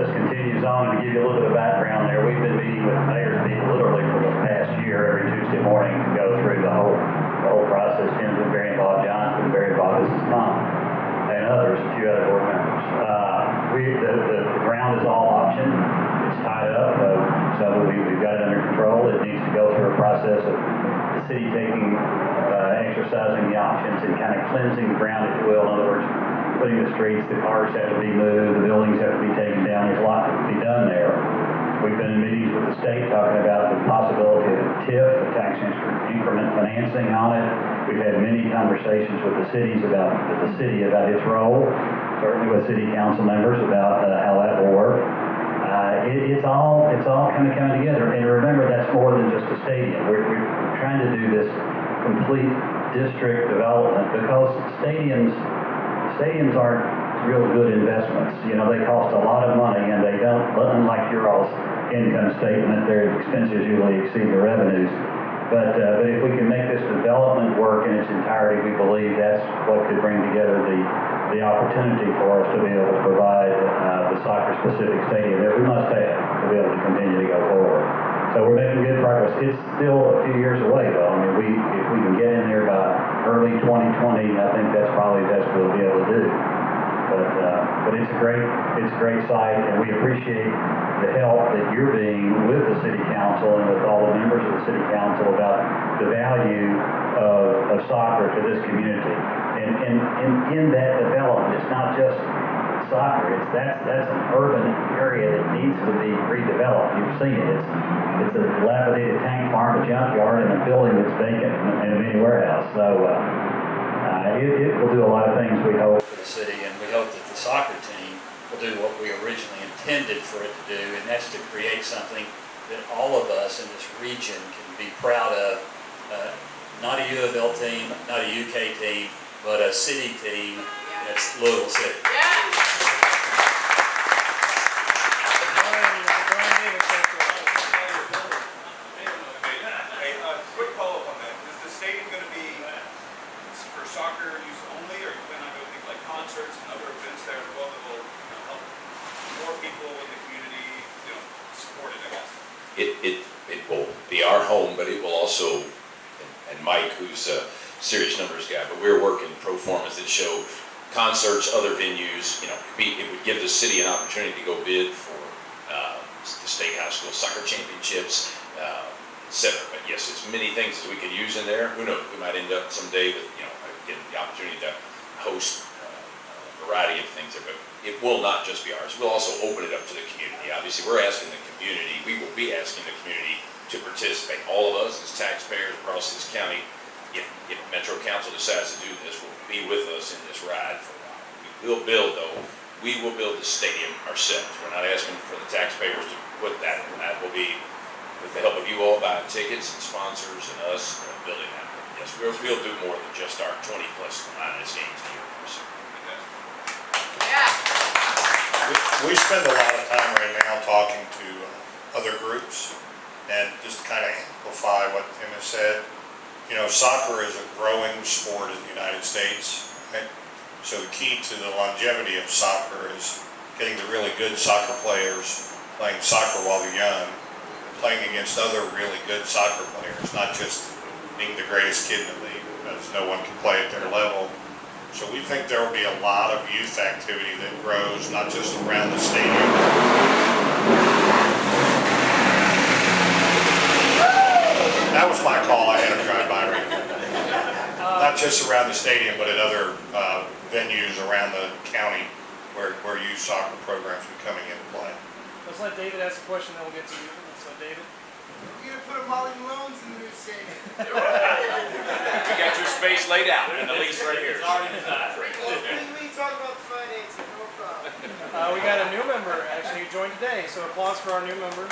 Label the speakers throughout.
Speaker 1: process continues on. To give you a little bit of background there, we've been meeting with the mayor's people literally for the past year, every Tuesday morning, to go through the whole process. Tim's been very involved, John's been very involved, this is Tom, and others, a few other board members. The ground is all optioned. It's tied up, so we've got it under control. It needs to go through a process of the city exercising the options and kind of cleansing the ground, if you will. In other words, putting the streets, the cars have to be moved, the buildings have to be taken down. There's a lot to be done there. We've been in meetings with the state talking about the possibility of TIF, the tax increment financing on it. We've had many conversations with the city about its role, certainly with city council members about how that will work. It's all kind of coming together. And remember, that's more than just a stadium. We're trying to do this complete district development because stadiums aren't real good investments. You know, they cost a lot of money, and they don't, unlike your all's income statement, their expenses usually exceed the revenues. But if we can make this development work in its entirety, we believe that's what could bring together the opportunity for us to be able to provide the soccer-specific stadium that we must have to be able to continue to go forward. So we're making good progress. It's still a few years away, though. I mean, if we can get in there by early 2020, I think that's probably the best we'll be able to do. But it's a great site, and we appreciate the help that you're being with the city council and with all the members of the city council about the value of soccer to this community. And in that development, it's not just soccer. That's an urban area that needs to be redeveloped. You've seen it. It's a dilapidated tank farm, a junkyard, and a building that's vacant and a mini warehouse. So it will do a lot of things, we hope, for the city, and we hope that the soccer team will do what we originally intended for it to do, and that's to create something that all of us in this region can be proud of. Not a U of L team, not a UK team, but a city team. That's Louisville City.
Speaker 2: Quick follow-up on that. Is the stadium going to be for soccer use only, or are you planning on doing things like concerts and other events there as well that will help more people in the community, support it, I guess?
Speaker 3: It will be our home, but it will also, and Mike, who's a serious numbers guy, but we're working pro formas that show concerts, other venues. It would give the city an opportunity to go bid for the state high school soccer championships, etc. But yes, it's many things that we could use in there. Who knows? We might end up someday with getting the opportunity to host a variety of things there. But it will not just be ours. We'll also open it up to the community. Obviously, we're asking the community. We will be asking the community to participate. All of us as taxpayers across this county. If Metro Council decides to do this, will be with us in this ride for a while. We will build the stadium ourselves. We're not asking for the taxpayers to put that. That will be with the help of you all buying tickets and sponsors and us building that. Yes, we'll do more than just our 20+ minus games a year.
Speaker 4: We spend a lot of time right now talking to other groups, and just to kind of amplify what Tim has said. Soccer is a growing sport in the United States, right? So the key to the longevity of soccer is getting the really good soccer players playing soccer while they're young, playing against other really good soccer players, not just being the greatest kid in the league, because no one can play at their level. So we think there will be a lot of youth activity that grows, not just around the stadium. That was my call. I had a drive-by right there. Not just around the stadium, but at other venues around the county where youth soccer programs are coming into play.
Speaker 5: Let's let David ask a question, then we'll get to you. So, David?
Speaker 6: We're going to put a Molly Malone's in the new stadium.
Speaker 2: You got your space laid out in the lease right here.
Speaker 6: We talk about the financing, no problem.
Speaker 5: We got a new member, actually, who joined today, so applause for our new member.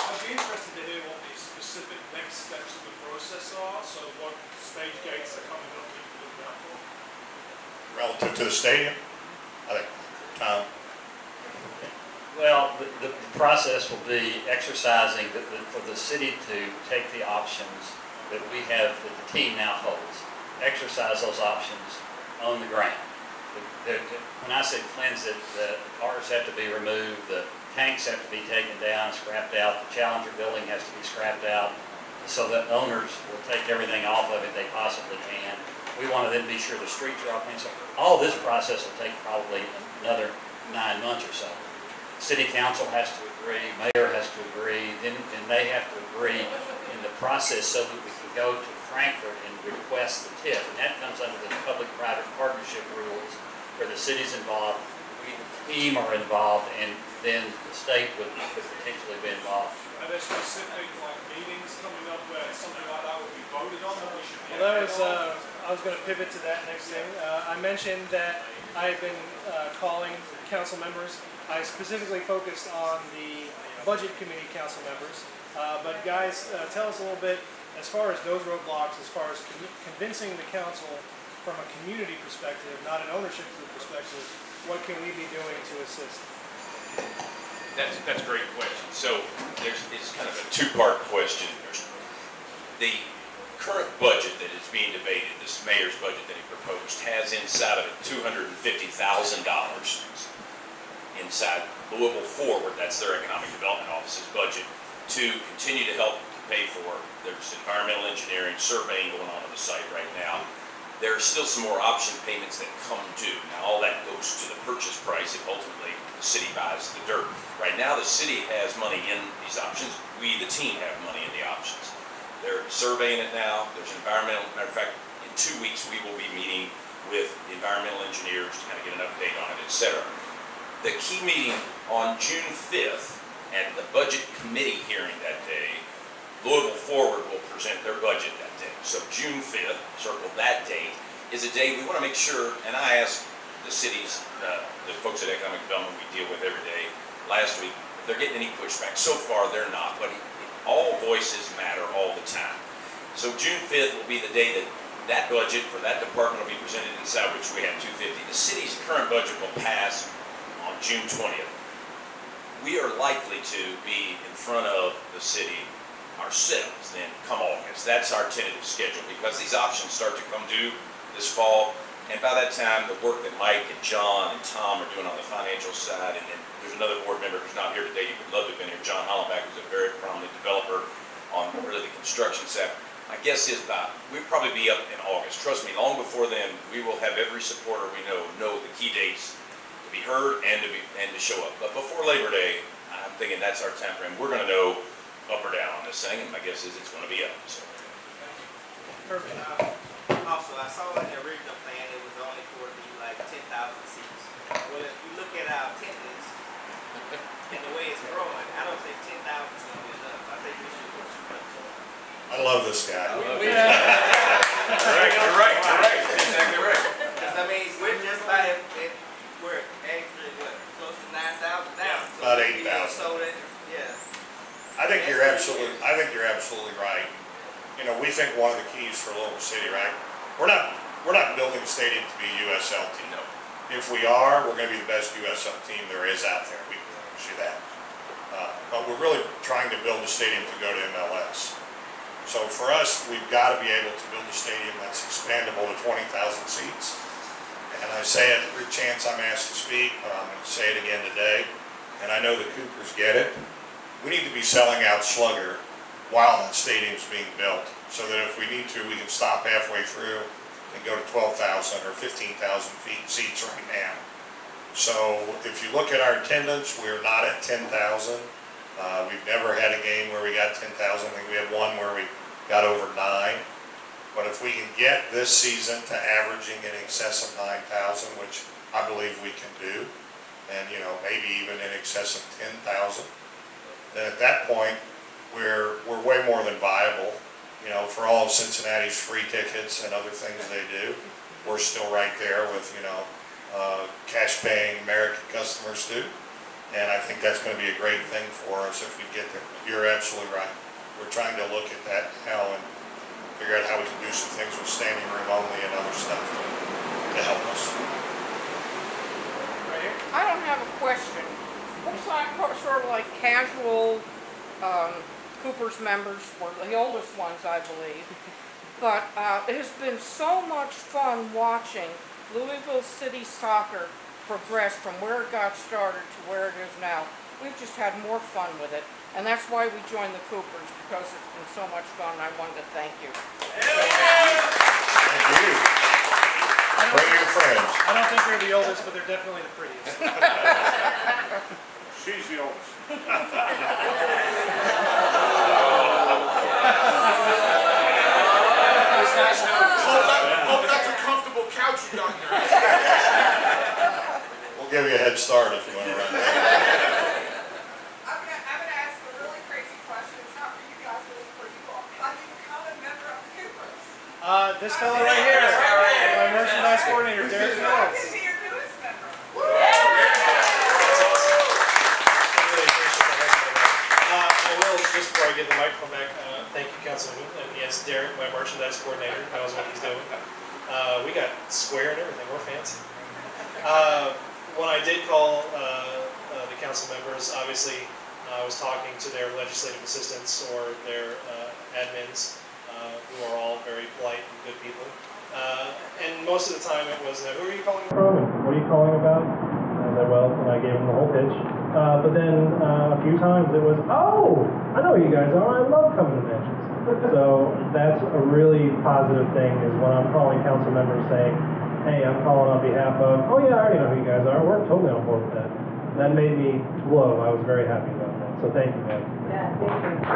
Speaker 7: I'd be interested to hear what the specific next steps of the process are, so what stage gates are coming up to look out for.
Speaker 4: Relative to the stadium, I think, Tom.
Speaker 1: Well, the process will be exercising for the city to take the options that we have, that the team now holds, exercise those options on the ground. When I say cleanse it, the cars have to be removed, the tanks have to be taken down, scrapped out, the Challenger building has to be scrapped out, so that owners will take everything off of it they possibly can. We want to then be sure the streets are all clean, so all this process will take probably another 9 months or so. City council has to agree, mayor has to agree, then they have to agree in the process so that we can go to Frankfurt and request the TIF, and that comes under the public-private partnership rules where the city's involved, we, the team are involved, and then the state would potentially be involved.
Speaker 7: Are there specific like meetings coming up where something like that would be voted on that we should be?
Speaker 5: Well,
Speaker 7: aware of?
Speaker 5: I was going to pivot to that next thing. I mentioned that I have been calling council members. I specifically focused on the budget committee council members. But guys, tell us a little bit as far as those roadblocks, as far as convincing the council from a community perspective, not an ownership group perspective, what can we be doing to assist?
Speaker 3: That's a great question. So it's kind of a two-part question. The current budget that is being debated, this mayor's budget that he proposed, has inside of it $250,000 inside Louisville Forward, that's their economic development office's budget, to continue to help pay for. There's environmental engineering, surveying going on the site right now. There are still some more option payments that come due. Now all that goes to the purchase price if ultimately the city buys the dirt. Right now the city has money in these options. We, the team, have money in the options. They're surveying it now. There's environmental, matter of fact, in 2 weeks we will be meeting with the environmental engineers to kind of get an update on it, etc. The key meeting on June 5th at the budget committee hearing that day, Louisville Forward will present their budget that day. So June 5th, circle that date, is a day we want to make sure, and I asked the cities, the folks at Economic Development we deal with every day last week, if they're getting any pushback. So far they're not, but all voices matter all the time. So June 5th will be the day that that budget for that department will be presented inside which we have 250. The city's current budget will pass on June 20th. We are likely to be in front of the city ourselves then come August. That's our tentative schedule because these options start to come due this fall, and by that time the work that Mike and John and Tom are doing on the financial side, and then there's another board member who's not here today, you would love to have been here, John Hollenbach, who's a very prominent developer on really the construction side. My guess is we'll probably be up in August. Trust me, long before then we will have every supporter we know the key dates to be heard and to show up. But before Labor Day, I'm thinking that's our time frame. We're going to know up or down on this thing, and my guess is it's going to be up. So.
Speaker 5: Perfect.
Speaker 6: Also, I saw in the original plan it was only for it to be like 10,000 seats. Well, if you look at our attendance and the way it's growing, I don't think 10,000 is going to be enough. I think we should push it up to.
Speaker 4: I love this guy.
Speaker 3: You're right. Exactly right.
Speaker 6: Because I mean, we're just by we're actually close to 9,000 now. So
Speaker 4: About
Speaker 6: we
Speaker 4: 8,000.
Speaker 6: So that, yeah.
Speaker 4: I think you're absolutely right. You know, we think one of the keys for Louisville City, right? We're not building a stadium to be a USL team.
Speaker 3: No.
Speaker 4: If we are, we're going to be the best USL team there is out there. We can promise you that. But we're really trying to build a stadium to go to MLS. So for us, we've got to be able to build a stadium that's expandable to 20,000 seats. And I say it every chance I'm asked to speak, but I'm going to say it again today. And I know the Coopers get it. We need to be selling out Slugger while that stadium's being built, so that if we need to, we can stop halfway through and go to 12,000 or 15,000 seats right now. So if you look at our attendance, we're not at 10,000. We've never had a game where we got 10,000. I think we had one where we got over 9. But if we can get this season to averaging in excess of 9,000, which I believe we can do, and maybe even in excess of 10,000, then at that point we're way more than viable. For all of Cincinnati's free tickets and other things they do, we're still right there with cash paying American customers too. And I think that's going to be a great thing for us if we get there. You're absolutely right. We're trying to look at that now and figure out how we can do some things with standing room only and other stuff to help us.
Speaker 5: Right here.
Speaker 8: I don't have a question. Looks like sort of like casual Cooper's members were the oldest ones, I believe. But it has been so much fun watching Louisville City soccer progressed from where it got started to where it is now. We've just had more fun with it, and that's why we joined the Coopers, because it's been so much fun, and I wanted to thank you.
Speaker 4: Thank you. Bring your friends.
Speaker 5: I don't think they're the oldest, but they're definitely the prettiest.
Speaker 7: She's the oldest.
Speaker 2: Hope that's a comfortable couch you got there.
Speaker 4: We'll give you a head start if you want to run that.
Speaker 9: I'm gonna ask a really crazy question. It's not for you guys, but it's for you all. How do you become a member of the Coopers?
Speaker 5: This fellow right here, my merchandise coordinator, Derek
Speaker 9: I
Speaker 5: Mills.
Speaker 9: can be your newest member.
Speaker 10: I will, just before I get the microphone back, thank you, Councilman. And yes, Derek, my merchandise coordinator, knows what he's doing. We got square and everything, we're fancy. When I did call the council members, obviously I was talking to their legislative assistants or their admins, who are all very polite and good people. And most of the time it was, who are you calling from and what are you calling about? I said, well, and I gave them the whole pitch. But then a few times it was, oh, I know who you guys are. I love coming to mansions. So that's a really positive thing, is when I'm calling council members saying, hey, I'm calling on behalf of, oh yeah, I already know who you guys are. We're totally on board with that. That made me glow. I was very happy about that. So thank you, guys.
Speaker 8: Yeah, thank you.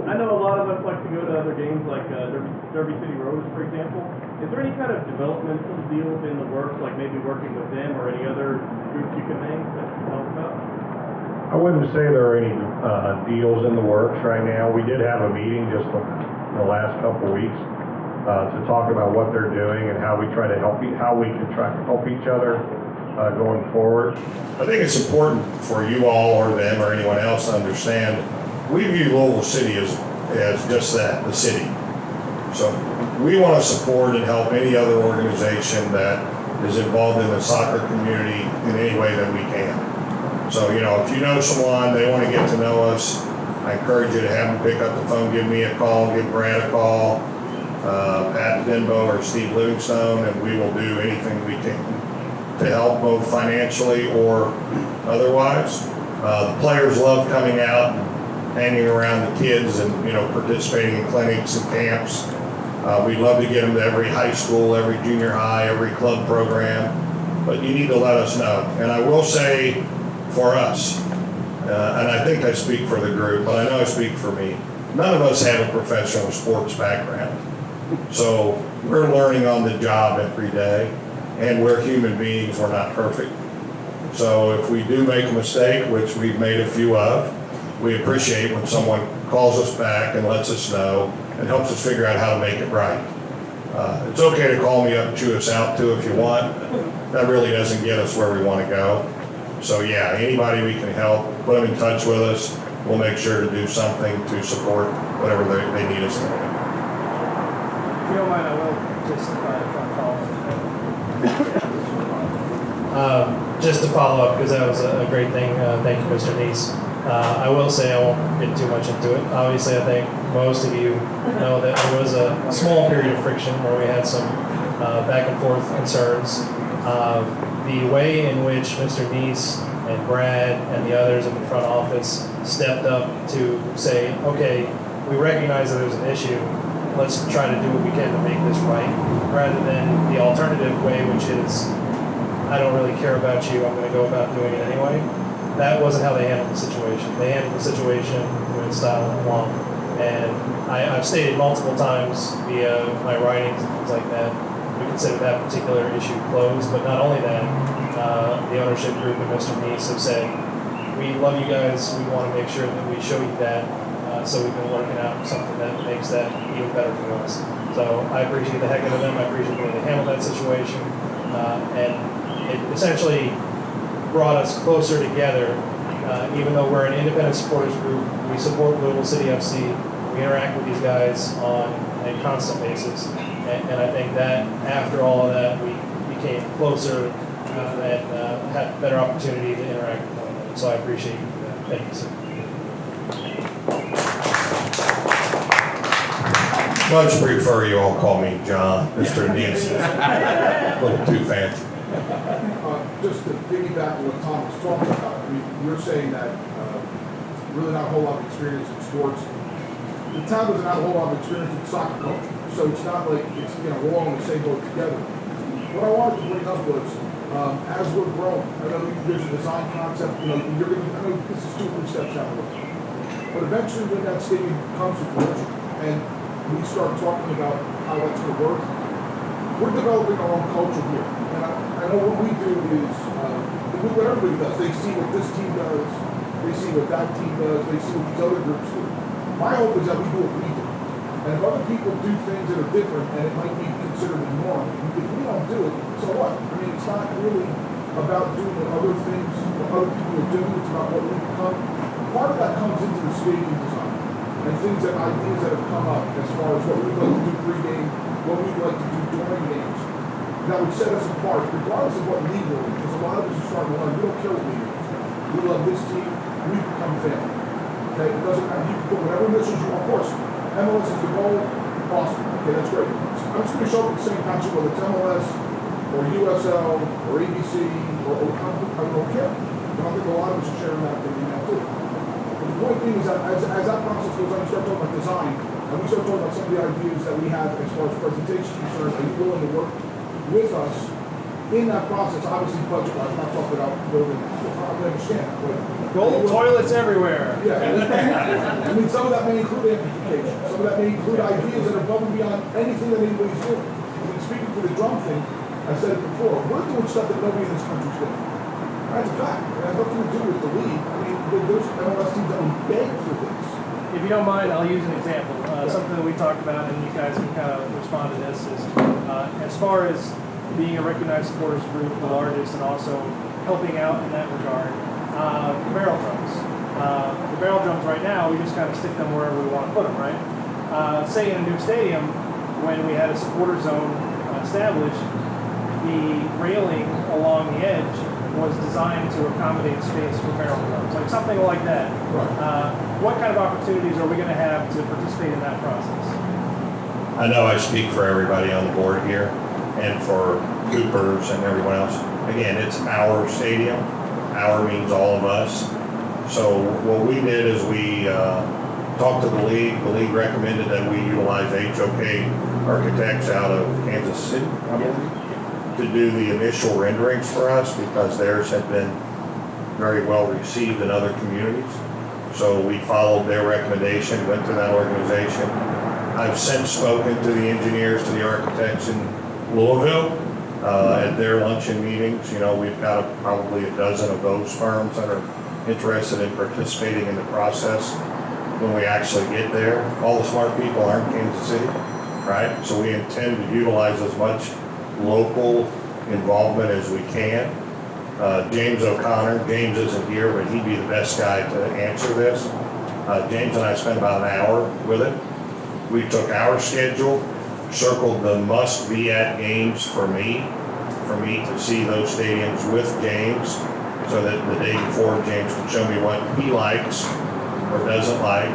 Speaker 11: I know a lot of us like to go to other games like Derby City Rose, for example. Is there any kind of developmental deals in the works, like maybe working with them or any other groups you can name that you can tell us about?
Speaker 12: I wouldn't say there are any deals in the works right now. We did have a meeting just the last couple of weeks to talk about what they're doing and how we try to how we can try to help each other going forward.
Speaker 4: I think it's important for you all or them or anyone else to understand, we view Louisville City as just that, the city. So we want to support and help any other organization that is involved in the soccer community in any way that we can. So, you know, if you know someone, they want to get to know us, I encourage you to have them pick up the phone, give me a call, give Brad a call, Pat Denbo or Steve Livingstone, and we will do anything we can to help both financially or otherwise. The players love coming out and hanging around the kids and, you know, participating in clinics and camps. We'd love to get them to every high school, every junior high, every club program, but you need to let us know. And I will say for us, and I think I speak for the group, but I know I speak for me, none of us have a professional sports background. So we're learning on the job every day, and we're human beings, we're not perfect. So if we do make a mistake, which we've made a few of, we appreciate when someone calls us back and lets us know and helps us figure out how to make it right. It's okay to call me up and chew us out too if you want. That really doesn't get us where we want to go. So yeah, anybody we can help, put them in touch with us. We'll make sure to do something to support whatever they need us to do.
Speaker 5: If you don't mind, I will just
Speaker 10: Just to follow up, because that was a great thing. Thank you, Mr. Neese. I will say I won't get too much into it. Obviously, I think most of you know that there was a small period of friction where we had some back and forth concerns. The way in which Mr. Neese and Brad and the others in the front office stepped up to say, okay, we recognize that there's an issue, let's try to do what we can to make this right, rather than the alternative way, which is, I don't really care about you, I'm going to go about doing it anyway. That wasn't how they handled the situation. They handled the situation with style and aplomb. And I've stated multiple times via my writings and things like that, we consider that particular issue closed. But not only that, the ownership group and Mr. Neese have said, we love you guys, we want to make sure that we show you that, so we've been working out something that makes that even better for us. So I appreciate the heck out of them, I appreciate the way they handled that situation, and it essentially brought us closer together. Even though we're an independent supporters group, we support Louisville City FC, we interact with these guys on a constant basis, and I think that after all of that, we became closer and had better opportunity to interact with one another. So I appreciate you for that. Thank you, sir.
Speaker 4: Much prefer you all call me John. Mr. Neese is a little too fancy.
Speaker 13: Just to piggyback on what Tom was talking about, I mean, you're saying that really not a whole lot of experience in sports. The town doesn't have a whole lot of experience in soccer culture, so it's not like it's, you know, we're all in the same boat together. What I wanted to bring up was, as we're growing, I know there's a design concept, you know, I know this is 2 or 3 steps down the road. But eventually when that stadium comes to fruition and we start talking about how that's going to work, we're developing our own culture here. And I know what we do is, what everybody does, they see what this team does, they see what that team does, they see what these other groups do. My hope is that we do what we do. And if other people do things that are different and it might be considered a norm, if we don't do it, so what? I mean, it's not really about doing what other things, what other people are doing, it's about what we become. Part of that comes into the stadium design and things that ideas that have come up as far as what we'd like to do pre-game, what we'd like to do during games. That would set us apart, regardless of what league we're in, because a lot of us are starting to learn, we don't care what league we're in. We love this team, we've become family. Okay, it doesn't matter, you can put whatever missions you want. Of course, MLS is the goal, awesome, okay, that's great. I'm just going to show up at the same country, whether it's MLS, or USL, or ABC, or I don't care. I don't think a lot of us are sharing that opinion now too. But the point being is that as that process goes on, you start talking about design, and we start talking about some of the ideas that we have as far as presentation concerned, are you willing to work with us in that process? Obviously, budget-wise, I'm not talking about building, I understand that, but
Speaker 5: Gold toilets everywhere.
Speaker 13: yeah, I mean, some of that may include amplification, some of that may include ideas that are above and beyond anything that anybody's doing. I mean, speaking for the drum thing, I said it before, we're doing stuff that nobody in this country's doing. That's a fact. It has nothing to do with the league. I mean, there's MLS teams that would beg for this.
Speaker 5: If you don't mind, I'll use an example. Something that we talked about, and you guys can kind of respond to this, is as far as being a recognized supporters group, the largest, and also helping out in that regard, the barrel drums. The barrel drums right now, we just kind of stick them wherever we want to put them, right? Say in a new stadium, when we had a supporter zone established, the railing along the edge was designed to accommodate space for barrel drums, like something like that.
Speaker 13: Right.
Speaker 5: What kind of opportunities are we going to have to participate in that process?
Speaker 4: I know I speak for everybody on the board here and for Coopers and everyone else. Again, it's our stadium. Our means all of us. So what we did is we talked to the league. The league recommended that we utilize HOK Architects out of Kansas City to do the initial renderings for us, because theirs had been very well received in other communities. So we followed their recommendation, went to that organization. I've since spoken to the engineers, to the architects in Louisville at their luncheon meetings. You know, we've got probably a dozen of those firms that are interested in participating in the process when we actually get there. All the smart people aren't in Kansas City, right? So we intend to utilize as much local involvement as we can. James O'Connor, James isn't here, but he'd be the best guy to answer this. James and I spent about an hour with it. We took our schedule, circled the must-be-at games for me to see those stadiums with James, so that the day before James can show me what he likes or doesn't like.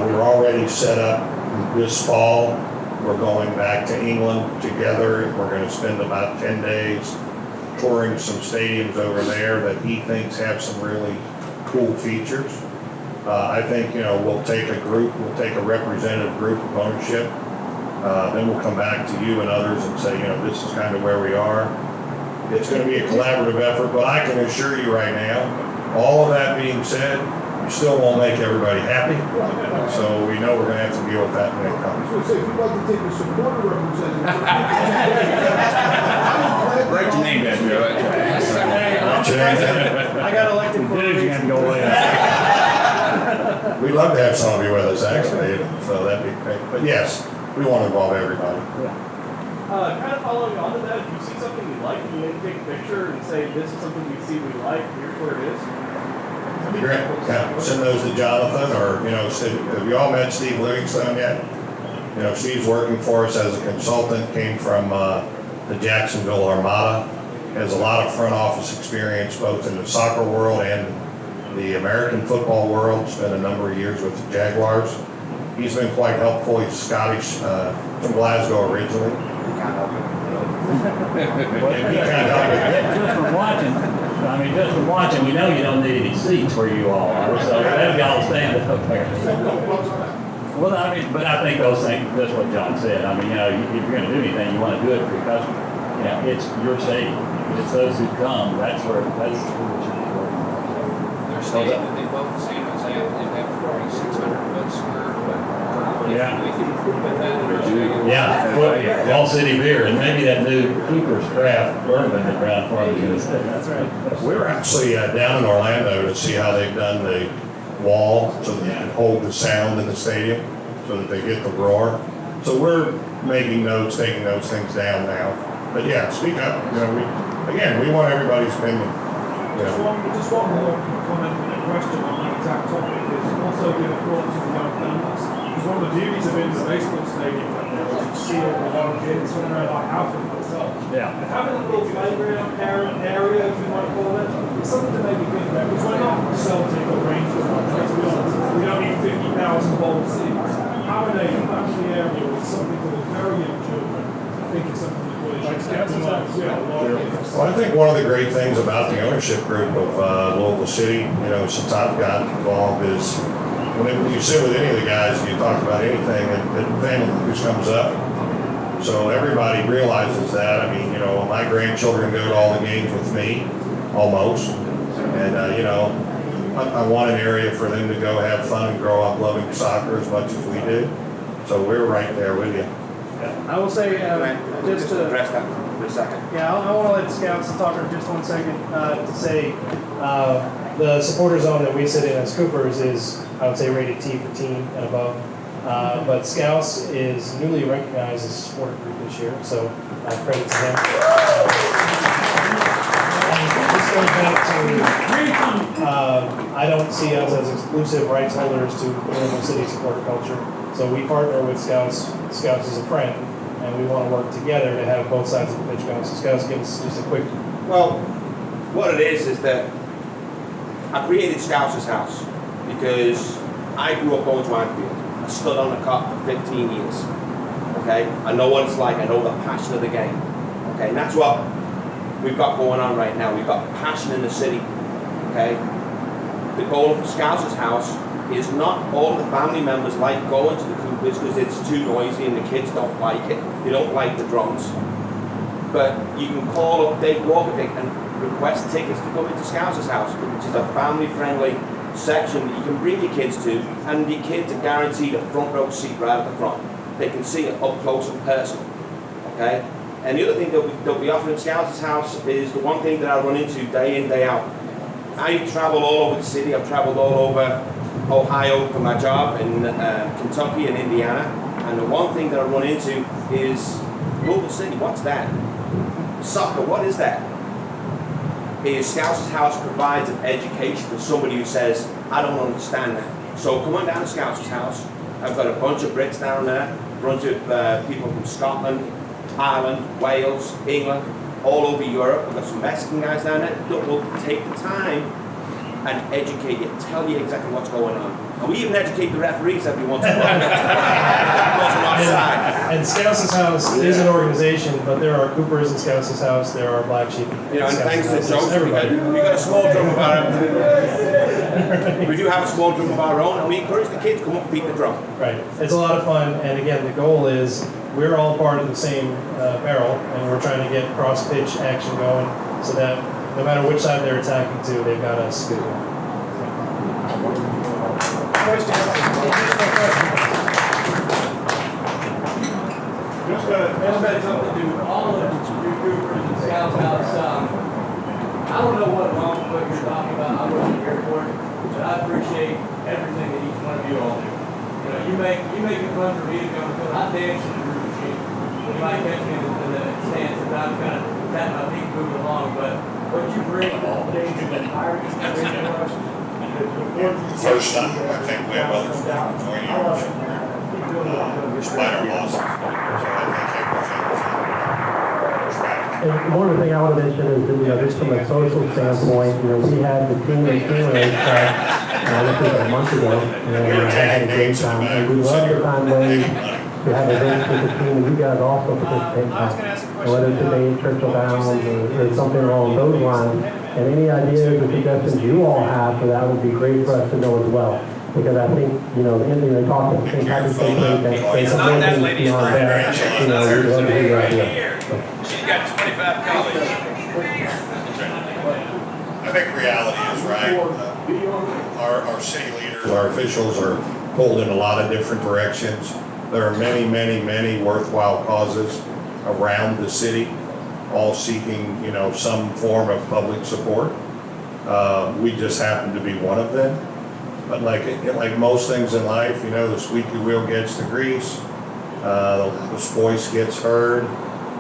Speaker 4: We're already set up this fall. We're going back to England together. We're going to spend about 10 days touring some stadiums over there that he thinks have some really cool features. I think, you know, we'll take a representative group of ownership. Then we'll come back to you and others and say, you know, this is kind of where we are. It's going to be a collaborative effort, but I can assure you right now, all of that being said, we still won't make everybody happy. So we know we're going to have to deal with that when it comes.
Speaker 13: I was going to say, if you'd like to take a supporter representative.
Speaker 14: Break your name down, Joe.
Speaker 5: I got elected for a reason.
Speaker 4: We'd love to have some of you with us, actually, so that'd be great. But yes, we want to involve everybody.
Speaker 11: Kind of following on to that, if you see something you like, you maybe take a picture and say, this is something we see we like, here's where it is.
Speaker 4: That'd be great. Yeah, send those to Jonathan, or, you know, have you all met Steve Livingstone yet? You know, Steve's working for us as a consultant, came from the Jacksonville Armada, has a lot of front office experience both in the soccer world and the American football world, spent a number of years with the Jaguars.
Speaker 12: he's been quite helpful. He's Scottish, from Glasgow originally. He can't help it.
Speaker 1: Just from watching, we know you don't need any seats where you all are, so they've got to stand up there. Well, but I think those things, that's what John said. If you're going to do anything, you want to do it for your customers. It's your stadium. It's those who come. That's who it should be for.
Speaker 15: They're saying that they both San Jose, they have 4,600 square foot.
Speaker 1: Yeah.
Speaker 15: We can put that in our
Speaker 1: Yeah, well, All City Beer, and maybe that new Cooper's Craft bourbon that Brown Farm is going to say. That's right.
Speaker 12: We were actually down in Orlando to see how they've done the wall so that they can hold the sound in the stadium so that they get the roar. So we're making notes, taking those things down now. But yeah, speak up. We want everybody's opinion.
Speaker 11: Just one more comment and a question on that exact topic is also give a thought to the young families. Because one of the beauties of being in the baseball stadium right now is you see all the young kids running around like Alfred myself.
Speaker 1: Yeah.
Speaker 11: And having a little playground area, if you might call it, it's something to make you think about. Because we're not Celtic or Rangers, let's be honest. We don't need 50,000 bowl seats. Having a family area with something for the very young children, I think it's something that really should get to mind.
Speaker 12: Well, I think one of the great things about the ownership group of Louisville City, since I've gotten involved, is when you sit with any of the guys and you talk about anything, that family just comes up. So everybody realizes that. My grandchildren go to all the games with me, almost. And, I want an area for them to go have fun and grow up loving soccer as much as we do. So we're right there with you.
Speaker 5: I will say, just to
Speaker 6: address that for a second.
Speaker 5: Yeah, I want to let the scouts talk for just 1 second to say the supporter zone that we sit in as Coopers is, I would say, rated T for teen and above. But Scouts is newly recognized as a supporter group this year, so credit to them. And this goes back to, I don't see us as exclusive rights holders to Louisville City supporter culture. So we partner with Scouts. Scouts is a friend, and we want to work together to have both sides of the pitch going. So Scouts, give us just a quick.
Speaker 6: Well, what it is that I created Scouts' House because I grew up going to Anfield. I stood on the cop for 15 years. Okay, I know what it's like. I know the passion of the game. Okay, and that's what we've got going on right now. We've got passion in the city. Okay, the goal of Scouts' House is not all the family members like going to the Coopers because it's too noisy and the kids don't like it. They don't like the drums. But you can call up Dave Walker and request tickets to come into Scouts' House, which is a family-friendly section that you can bring your kids to, and your kids are guaranteed a front row seat right at the front. They can see it up close and personal. Okay? And the other thing that we offer in Scouts' House is the one thing that I run into day in, day out. I travel all over the city. I've traveled all over Ohio for my job, in Kentucky and Indiana. And the one thing that I run into is Louisville City. What's that? Soccer, what is that? Is Scouts' House provides an education to somebody who says, I don't understand that. So come on down to Scouts' House. I've got a bunch of Brits down there, a bunch of people from Scotland, Ireland, Wales, England, all over Europe. I've got some Mexican guys down there that will take the time and educate you, tell you exactly what's going on. And we even educate the referees every once in a while.
Speaker 5: And Scouts' House is an organization, but there are Coopers in Scouts' House, there are Black Sheep.
Speaker 6: And thanks to Joe, we got a small drum of our own. We do have a small drum of our own, and we encourage the kids to come up and beat the drum.
Speaker 5: Right. It's a lot of fun, and again, the goal is we're all part of the same barrel, and we're trying to get cross-pitch action going so that no matter which side they're attacking to, they've got us.
Speaker 11: Just had something to do with all of you Coopers and Scouts House. I don't know what wrong with what you're talking about. I wasn't here for it, but I appreciate everything that each one of you all do. You make it fun for me to go and I dance in the group machine. You might catch me in the stance that I'm kind of tapping my feet moving along, but what you bring things to the entire generation of us.
Speaker 4: First time, I think we have others who can join you. Despite our losses. So I think everything
Speaker 16: And one other thing I want to mention is that, just from a social standpoint, we had the team and team race
Speaker 12: this was a month ago, and I had a great time. And we love to find ways to have events with the team, and you guys also participate.
Speaker 5: I was going to ask a question.
Speaker 12: Whether it's today, Churchill Downs, or something along those lines, and any ideas or suggestions you all have for that would be great for us to know as well. Because I think, you know, the Indian they talk at the same time,
Speaker 15: It's not that lady's
Speaker 12: beyond that, you know, we'd love to hear your idea.
Speaker 15: She's got 25 colleagues.
Speaker 4: I think reality is right. Our city leaders, our officials are pulled in a lot of different directions. There are many, many, many worthwhile causes around the city, all seeking, you know, some form of public support. We just happen to be one of them. But like most things in life, you know, the squeaky wheel gets the grease, the voice gets heard.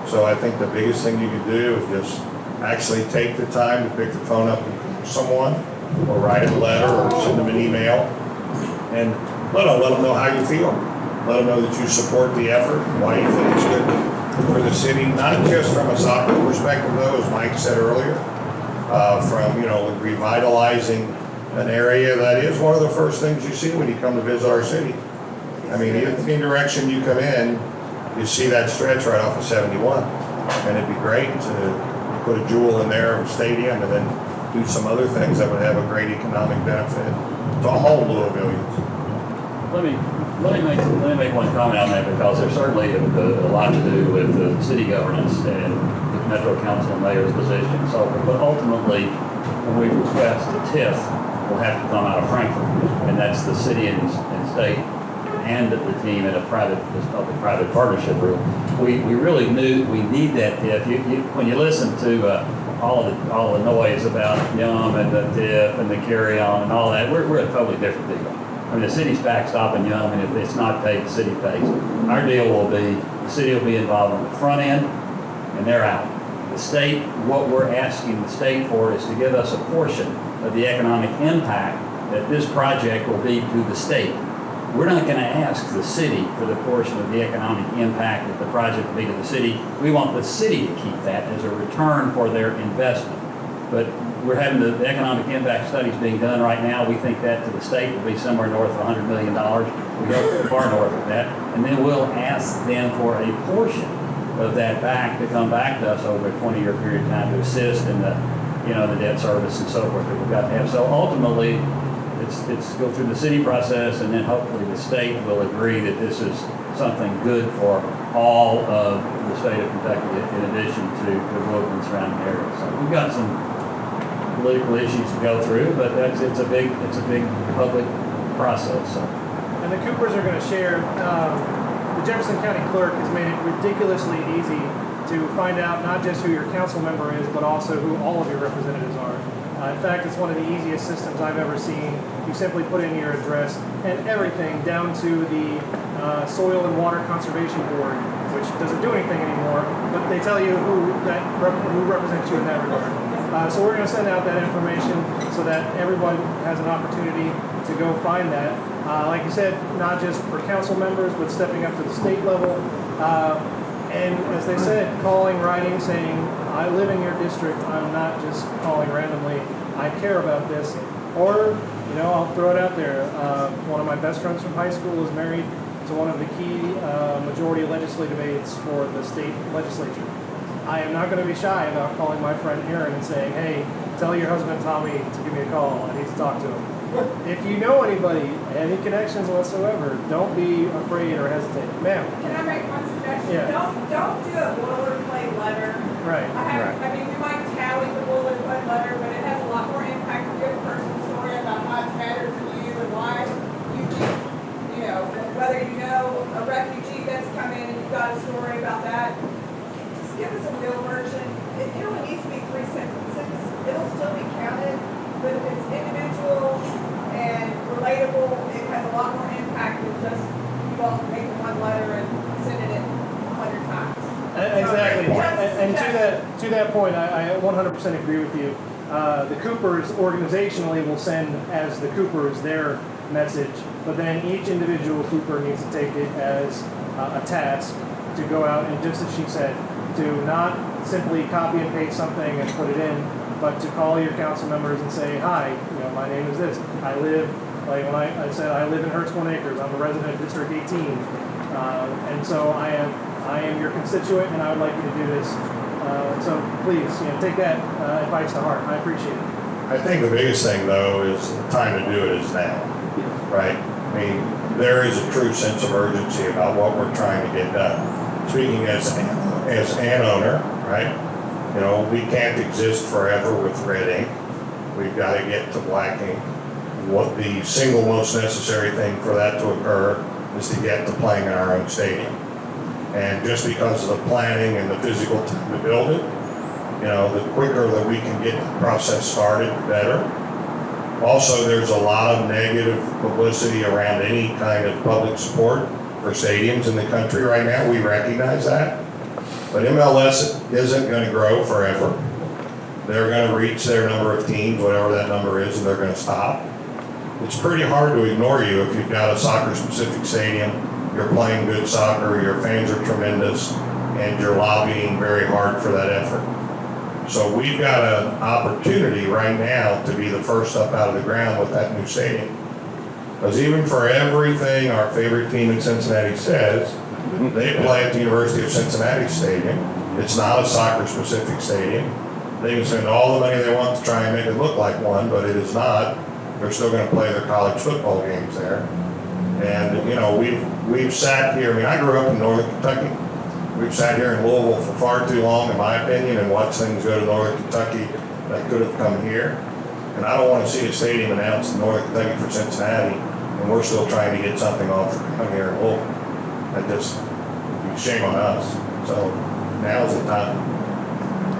Speaker 4: So I think the biggest thing you can do is just actually take the time to pick the phone up and call someone, or write a letter, or send them an email, and let them know how you feel. Let them know that you support the effort, why you think it's good for the city, not just from a soccer perspective though, as Mike said earlier, from, you know, revitalizing an area that is one of the first things you see when you come to visit our city. I mean, any direction you come in, you see that stretch right off of 71. And it'd be great to put a jewel in there of a stadium and then do some other things that would have a great economic benefit to all Louisvillians.
Speaker 1: Let me make one comment on that, because there's certainly a lot to do with the city governance and the Metro Council and Mayor's position and so forth. But ultimately, when we request a TIF, will have to come out of Frankfurt, and that's the city and state and the team in a public-private partnership room. We really we need that TIF. When you listen to all the noise about Yum and the TIF and the carry-on and all that, we're a totally different deal. I mean, the city's backstopping Yum, and if it's not paid, the city pays. Our deal will be, the city will be involved on the front end, and they're out. The state, what we're asking the state for is to give us a portion of the economic impact that this project will be to the state. We're not going to ask the city for the portion of the economic impact that the project will be to the city. We want the city to keep that as a return for their investment. But we're having the economic impact studies being done right now. We think that to the state will be somewhere north of $100 million. We go far north of that. And then we'll ask them for a portion of that back to come back to us over a 20-year period of time to assist in the, you know, the debt service and so forth that we've got to have. So ultimately, it's go through the city process, and then hopefully the state will agree that this is something good for all of the state of Kentucky, in addition to the Louisville and surrounding areas. So we've got some political issues to go through, but it's a big public process. So.
Speaker 5: And the Coopers are going to share. The Jefferson County Clerk has made it ridiculously easy to find out not just who your council member is, but also who all of your representatives are. In fact, it's one of the easiest systems I've ever seen. You simply put in your address and everything down to the Soil and Water Conservation Board, which doesn't do anything anymore, but they tell you who represents you in that regard. So we're going to send out that information so that everyone has an opportunity to go find that. Like you said, not just for council members, but stepping up to the state level. And as they said, calling, writing, saying, I live in your district, I'm not just calling randomly, I care about this. Or, you know, I'll throw it out there. One of my best friends from high school is married to one of the key majority legislative aides for the state legislature. I am not going to be shy about calling my friend Aaron and saying, hey, tell your husband Tommy to give me a call, I need to talk to him. If you know anybody, any connections whatsoever, don't be afraid or hesitate. Ma'am.
Speaker 9: Can I make one suggestion?
Speaker 5: Yeah.
Speaker 9: Don't do a boilerplate letter.
Speaker 5: Right.
Speaker 9: I mean, we might tally the boilerplate letter, but it has a lot more impact to give a person's story about why it's mattered to you and why you know, whether you know a refugee that's come in and you've got a story about that. Just give us a real version. It only needs to be 3 sentences. It'll still be counted, but if it's individual and relatable, it has a lot more impact than just you all making one letter and sending it 100 times.
Speaker 5: Exactly. And to that point, I 100% agree with you. The Coopers organizationally will send as the Coopers their message, but then each individual Cooper needs to take it as a task to go out and, just as she said, to not simply copy and paste something and put it in, but to call your council members and say, hi, my name is this. I live, like when I said I live in Hurstbourne Acres, I'm a resident of District 18. And so I am your constituent and I would like you to do this. So please, take that advice to heart. I appreciate it.
Speaker 12: I think the biggest thing though is the time to do it is now, right? I mean, there is a true sense of urgency about what we're trying to get done. Speaking as an owner, right? We can't exist forever with red ink. We've got to get to black ink. What the single most necessary thing for that to occur is to get to playing in our own stadium. And just because of the planning and the physical time to build it, the quicker that we can get the process started, the better. Also, there's a lot of negative publicity around any kind of public support for stadiums in the country right now. We recognize that. But MLS isn't going to grow forever. They're going to reach their number of teams, whatever that number is, and they're going to stop. It's pretty hard to ignore you if you've got a soccer-specific stadium, you're playing good soccer, your fans are tremendous, and you're lobbying very hard for that effort. So we've got an opportunity right now to be the first up out of the ground with that new stadium. Because even for everything our favorite team in Cincinnati says, they play at the University of Cincinnati Stadium. It's not a soccer-specific stadium. They can spend all the money they want to try and make it look like one, but it is not. They're still going to play their college football games there. And, we've sat here, I grew up in Northern Kentucky. We've sat here in Louisville for far too long, in my opinion, and watched things go to Northern Kentucky that could have come here. And I don't want to see a stadium announced in Northern Kentucky for Cincinnati, and we're still trying to get something off the ground here in Louisville. That just would be shame on us. So now's the time.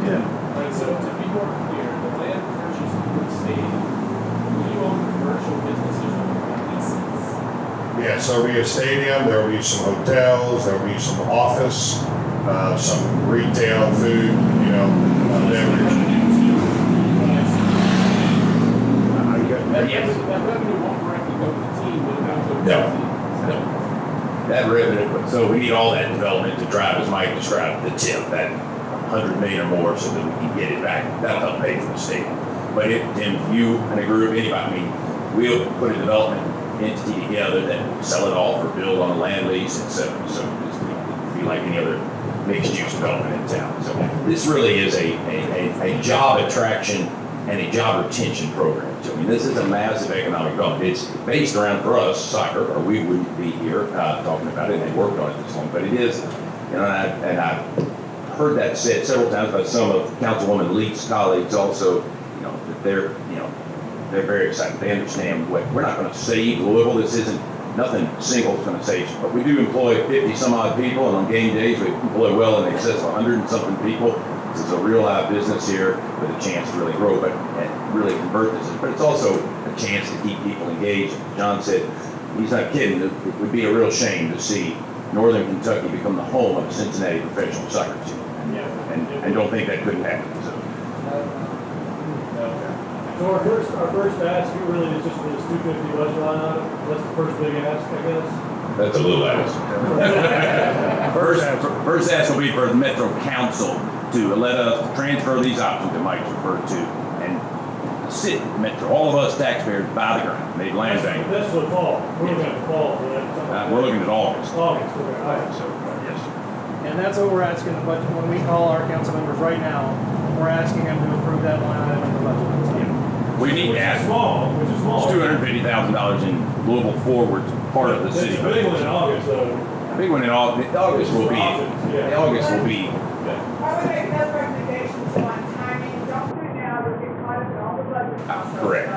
Speaker 11: Yeah. And so to be more clear, the land purchase for the stadium, will you own commercial businesses or leases?
Speaker 12: Yeah, so there'll be a stadium, there'll be some hotels, there'll be some office, some retail, food, beverage.
Speaker 11: That revenue won't directly go to the team, but it'll go to the
Speaker 3: No. That revenue, so we need all that development to drive, as Mike described, the tip, that 100 million or more, so that we can get it back. That'll help pay for the stadium. But if you and a group, anybody, we'll put a development entity together that will sell it off or build on a land lease, etc. So it'll be like any other mixed-use development in town. So this really is a job attraction and a job retention program. So, this is a massive economic development. It's based around, for us, soccer, or we wouldn't be here talking about it, and they worked on it this long. But it is, and I've heard that said several times by some of Councilwoman Leak's colleagues also, that they're very excited. They understand we're not going to save Louisville. This isn't, nothing single is going to save, but we do employ 50 some odd people, and on game days we employ well in excess of 100 and something people. This is a real live business here with a chance to really grow, and really convert this. But it's also a chance to keep people engaged. John said, he's not kidding, it would be a real shame to see Northern Kentucky become the home of a Cincinnati professional soccer team. And don't think that couldn't happen.
Speaker 11: So our first ask, you really is just for this 250 budget line item. That's the first big ask, I guess.
Speaker 3: That's a little ask. First ask will be for the Metro Council to let us transfer these options that Mike's referred to, and the city, Metro, all of us taxpayers buy the ground, made land bank.
Speaker 11: That's for the fall. We're looking at the fall for that.
Speaker 3: We're looking at August.
Speaker 11: August, okay. All right.
Speaker 3: So, yes.
Speaker 5: And that's what we're asking the budget. When we call our council members right now, we're asking them to approve that line item in the budget.
Speaker 3: We need to ask.
Speaker 11: Which is small.
Speaker 3: It's $250,000 in Louisville Forward, part of the city.
Speaker 11: That's a big one in August, though.
Speaker 3: The big one in August will be. August will be.
Speaker 9: I would make those recommendations on timing. Don't do it now, you'll get caught up in all the budget process.
Speaker 3: Correct.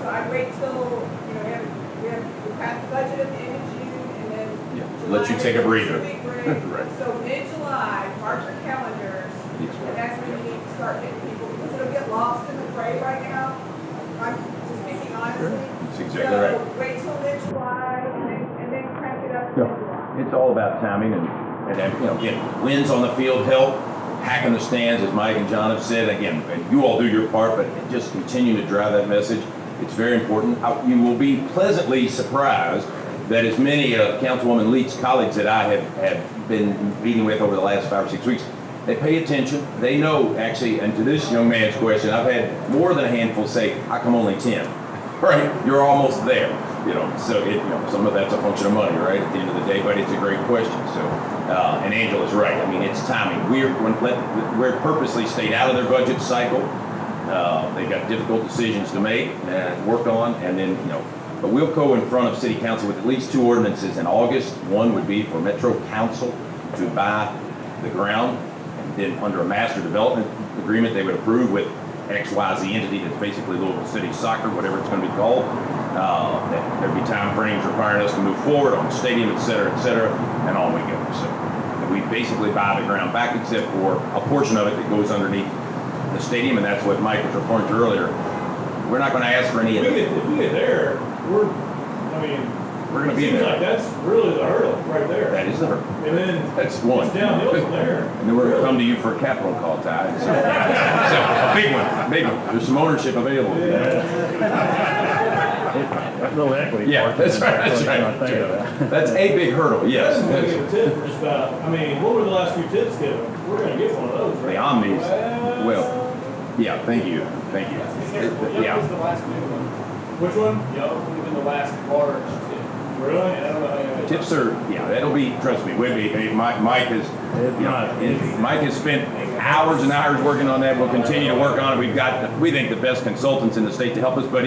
Speaker 9: So I'd wait till, we pass the budget at the end of June, and then July,
Speaker 3: Let you take a breather.
Speaker 9: big break.
Speaker 3: Right.
Speaker 9: So mid-July, mark your calendars, and that's when you need to start getting people, because it'll get lost in the fray right now. I'm just speaking honestly.
Speaker 3: That's exactly right.
Speaker 9: So wait till mid-July, and then crank it up in mid-July.
Speaker 3: It's all about timing and again, wins on the field help, hacking the stands, as Mike and John have said. Again, and you all do your part, but just continue to drive that message. It's very important. You will be pleasantly surprised that as many of Councilwoman Leak's colleagues that I have been meeting with over the last 5 or 6 weeks,
Speaker 15: They pay attention. They know, actually, and to this young man's question, I've had more than a handful say, how come only 10? Right? You're almost there. So some of that's a function of money, right? At the end of the day, but it's a great question. So, and Angela's right. I mean, it's timing. We're purposely stayed out of their budget cycle. They've got difficult decisions to make and work on, and then, but we'll go in front of City Council with at least 2 ordinances in August. One would be for Metro Council to buy the ground, and then under a master development agreement, they would approve with XYZ entity that's basically Louisville City Soccer, whatever it's going to be called. That there'd be time frames requiring us to move forward on the stadium, et cetera, and on we go. So we basically buy the ground back, except for a portion of it that goes underneath the stadium, and that's what Mike was referring to earlier. We're not going to ask for any of it.
Speaker 11: If we get there, we're going to be there. Like that's really the hurdle right there.
Speaker 15: That is the hurdle.
Speaker 11: And then
Speaker 15: that's one.
Speaker 11: It's downhill from there.
Speaker 15: And then we're going to come to you for a capital call, Ty. So a big one. There's some ownership available.
Speaker 10: little equity.
Speaker 15: Yeah, that's right. That's a big hurdle. Yes.
Speaker 11: We're going to get a tip for just about. What were the last few tips given? We're going to get one of those. Right?
Speaker 15: The Omnis. Well, yeah. Thank you. Yeah.
Speaker 11: Was the last big one. Which one? Yup. Even the last large tip. Really? I don't know.
Speaker 15: Tips are, that'll be, trust me, Mike has spent hours and hours working on that. We'll continue to work on it. We think the best consultants in the state to help us, but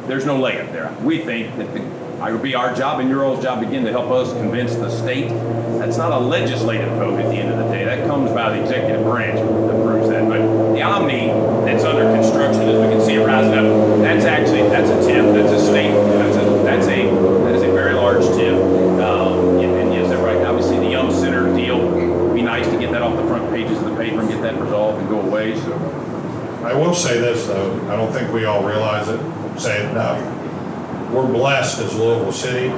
Speaker 15: there's no layup there. We think that it would be our job and your all's job again to help us convince the state. That's not a legislative vote at the end of the day. That comes by the executive branch that approves that. But the Omni that's under construction, as we can see it rising up, that's a tip. That's a state. That is a very large tip. And yes, right. Obviously, the Young Center deal. It'd be nice to get that off the front pages of the paper and get that resolved and go away. So,
Speaker 4: I will say this though. I don't think we all realize it. Say it now. We're blessed as Louisville City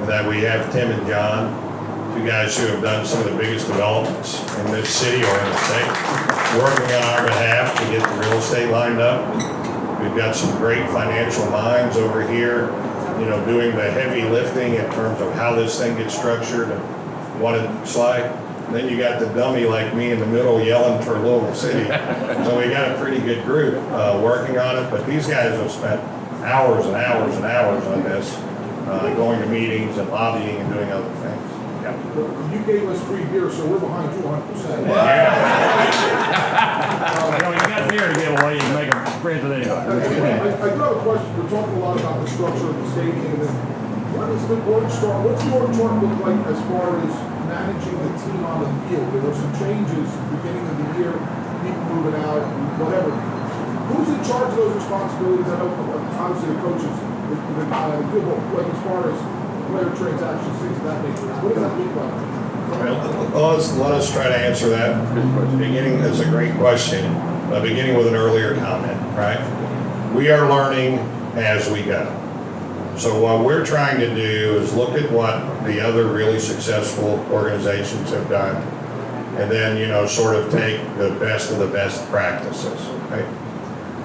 Speaker 4: that we have Tim and John, 2 guys who have done some of the biggest developments in this city or in the state, working on our behalf to get the real estate lined up. We've got some great financial minds over here, doing the heavy lifting in terms of how this thing gets structured and what it looks like. And then you got the dummy like me in the middle yelling for Louisville City. So we got a pretty good group working on it, but these guys have spent hours and hours and hours on this, going to meetings and lobbying and doing other things.
Speaker 13: You gave us free beer, so we're behind you 100%.
Speaker 10: You got beer to give away, you can make them friends with anyone.
Speaker 13: I do have a question. We're talking a lot about the structure of the stadium. And what's the org chart look like as far as managing the team on the field? There were some changes beginning of the year, people moving out, whatever. Who's in charge of those responsibilities? I know obviously the coaches, the guy on the field, but as far as player transactions, things of that nature, what does that look like?
Speaker 4: Well, let us try to answer that. That's a great question. Beginning with an earlier comment, right? We are learning as we go. So what we're trying to do is look at what the other really successful organizations have done, and then, sort of take the best of the best practices, right?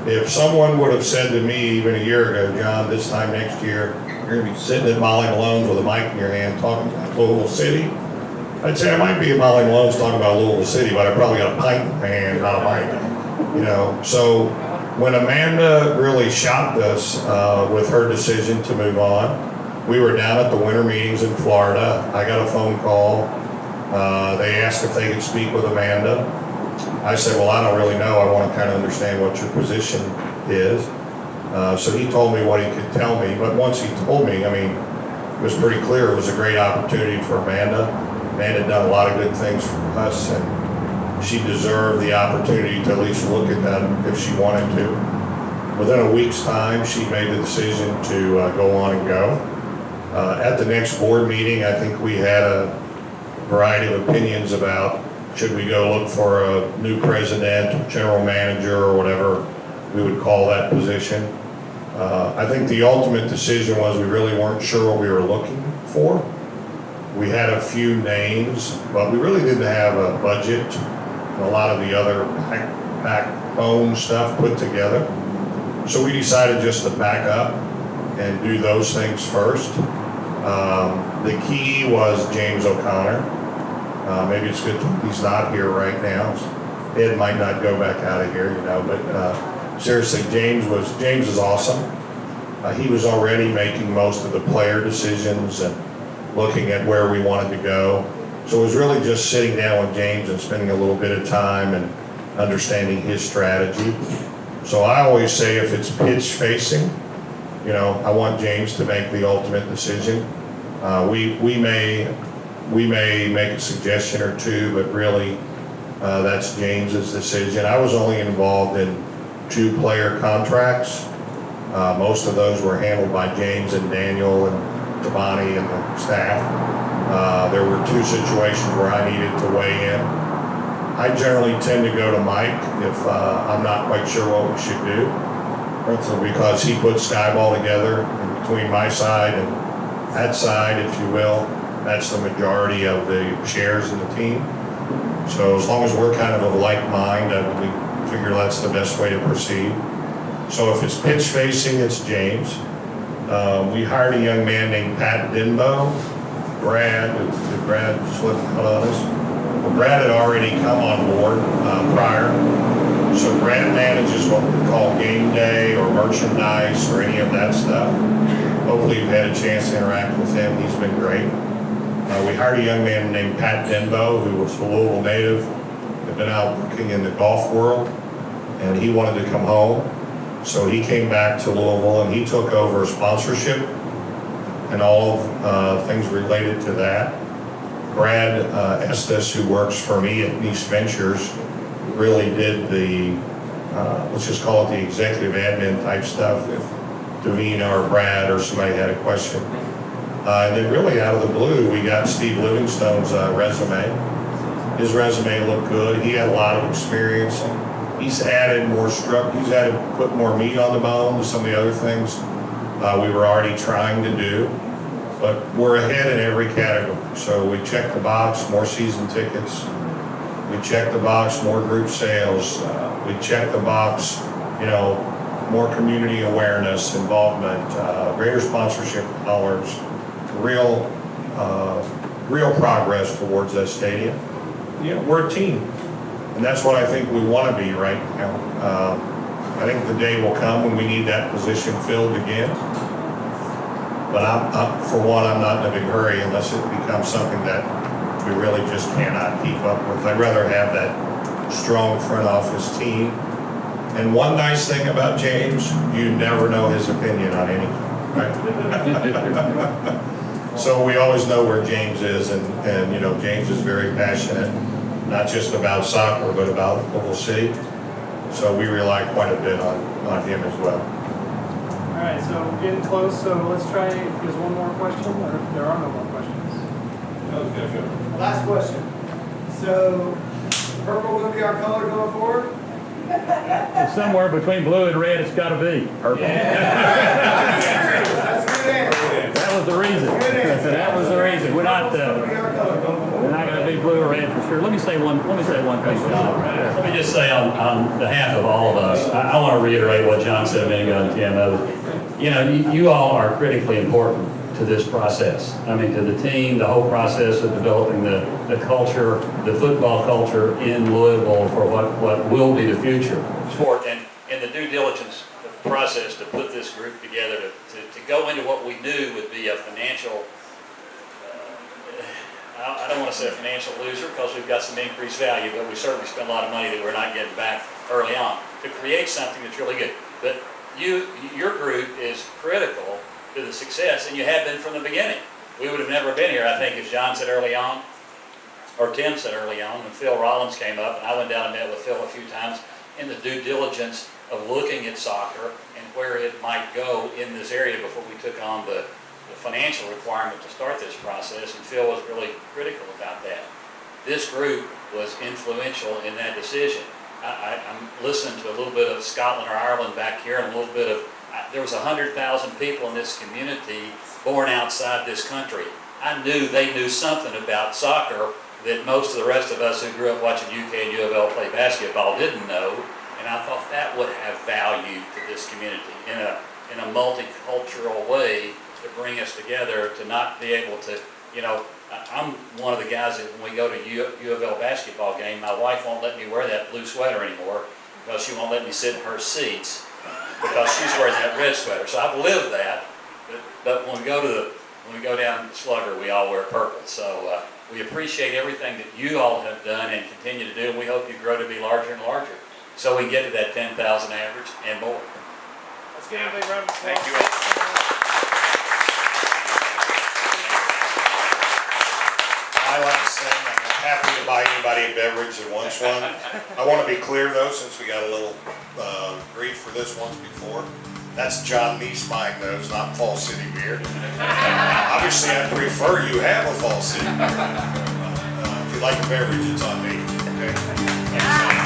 Speaker 4: If someone would have said to me even a year ago, John, this time next year, you're going to be sitting at Molly Malone's with a mic in your hand talking about Louisville City, I'd say I might be at Molly Malone's talking about Louisville City, but I probably got a pint in my hand, not a mic. So when Amanda really shocked us with her decision to move on, we were down at the winter meetings in Florida. I got a phone call. They asked if they could speak with Amanda. I said, well, I don't really know. I want to kind of understand what your position is. So he told me what he could tell me. But once he told me, it was pretty clear it was a great opportunity for Amanda. Amanda had done a lot of good things for us, and she deserved the opportunity to at least look at that if she wanted to. Within a week's time, she made the decision to go on and go. At the next board meeting, I think we had a variety of opinions about should we go look for a new president, general manager, or whatever we would call that position. I think the ultimate decision was we really weren't sure what we were looking for. We had a few names, but we really didn't have a budget and a lot of the other backbone stuff put together. So we decided just to back up and do those things first. The key was James O'Connor. Maybe it's good he's not here right now.
Speaker 12: Ed might not go back out of here, you know, but seriously, James is awesome. He was already making most of the player decisions and looking at where we wanted to go. So it was really just sitting down with James and spending a little bit of time and understanding his strategy. So I always say if it's pitch facing, you know, I want James to make the ultimate decision. We may make a suggestion or two, but really that's James's decision. I was only involved in 2 player contracts. Most of those were handled by James and Daniel and Tabani and the staff. There were 2 situations where I needed to weigh in. I generally tend to go to Mike if I'm not quite sure what we should do, because he puts Skyball together in between my side and that side, if you will. That's the majority of the shares in the team. So as long as we're kind of like mind, we figure that's the best way to proceed. So if it's pitch facing, it's James. We hired a young man named Pat Denbo. Brad slipped out on us. Well, Brad had already come on board prior. So Brad manages what we call game day or merchandise or any of that stuff. Hopefully you've had a chance to interact with him. He's been great. We hired a young man named Pat Denbo, who was a Louisville native, had been out working in the golf world, and he wanted to come home. So he came back to Louisville and he took over sponsorship and all things related to that. Brad Estes, who works for me at Nice Ventures, really did the, let's just call it the executive admin type stuff. If Davina or Brad or somebody had a question. And then really out of the blue, we got Steve Livingstone's resume. His resume looked good. He had a lot of experience. He's added more put more meat on the bone to some of the other things we were already trying to do. But we're ahead in every category. So we checked the box, more season tickets. We checked the box, more group sales. We checked the box, you know, more community awareness, involvement, greater sponsorship dollars, real progress towards that stadium. You know, we're a team, and that's what I think we want to be right now. I think the day will come when we need that position filled again. But for one, I'm not in a big hurry unless it becomes something that we really just cannot keep up with. I'd rather have that strong front office team. And one nice thing about James, you never know his opinion on anything, right? So we always know where James is, and you know, James is very passionate, not just about soccer, but about Louisville City. So we rely quite a bit on him as well.
Speaker 5: All right, so we're getting close, so let's try, if there's one more question, or if there are no more questions.
Speaker 16: Last question. So, purple will be our color going forward?
Speaker 17: It's somewhere between blue and red, it's gotta be. Purple.
Speaker 16: That's a good answer.
Speaker 17: That was the reason. That was the reason. We're not gonna be blue or red for sure. Let me say one thing, John.
Speaker 1: Let me just say on behalf of all of us, I want to reiterate what John said a minute ago and Tim. You know, you all are critically important to this process. I mean, to the team, the whole process of developing the culture, the football culture in Louisville for what will be the future sport, and the due diligence process to put this group together to go into what we knew would be a financial, I don't want to say a financial loser because we've got some increased value, but we certainly spent a lot of money that we're not getting back early on to create something that's really good. But your group is critical to the success, and you have been from the beginning. We would have never been here, I think, as John said early on, or Tim said early on, when Phil Rollins came up, and I went down and met with Phil a few times, in the due diligence of looking at soccer and where it might go in this area before we took on the financial requirement to start this process, and Phil was really critical about that. This group was influential in that decision. I'm listening to a little bit of Scotland or Ireland back here, and a little bit of, there was 100,000 people in this community born outside this country. I knew they knew something about soccer that most of the rest of us who grew up watching UK and U of L play basketball didn't know, and I thought that would have value to this community in a multicultural way to bring us together, to not be able to, you know, I'm one of the guys that when we go to U of L basketball game, my wife won't let me wear that blue sweater anymore because she won't let me sit in her seats because she's wearing that red sweater. So I've lived that, but when we go down to Slugger, we all wear purple. So we appreciate everything that you all have done and continue to do, and we hope you grow to be larger and larger so we can get to that 10,000 average and more.
Speaker 5: Let's give him a big round of applause.
Speaker 3: Thank you all.
Speaker 4: My last thing, I'm happy to buy anybody a beverage that wants one. I want to be clear though, since we got a little grief for this once before. That's John Neese mine though, it's not Fall City beer. Obviously, I prefer you have a Fall City beer. If you like a beverage, it's on me, okay?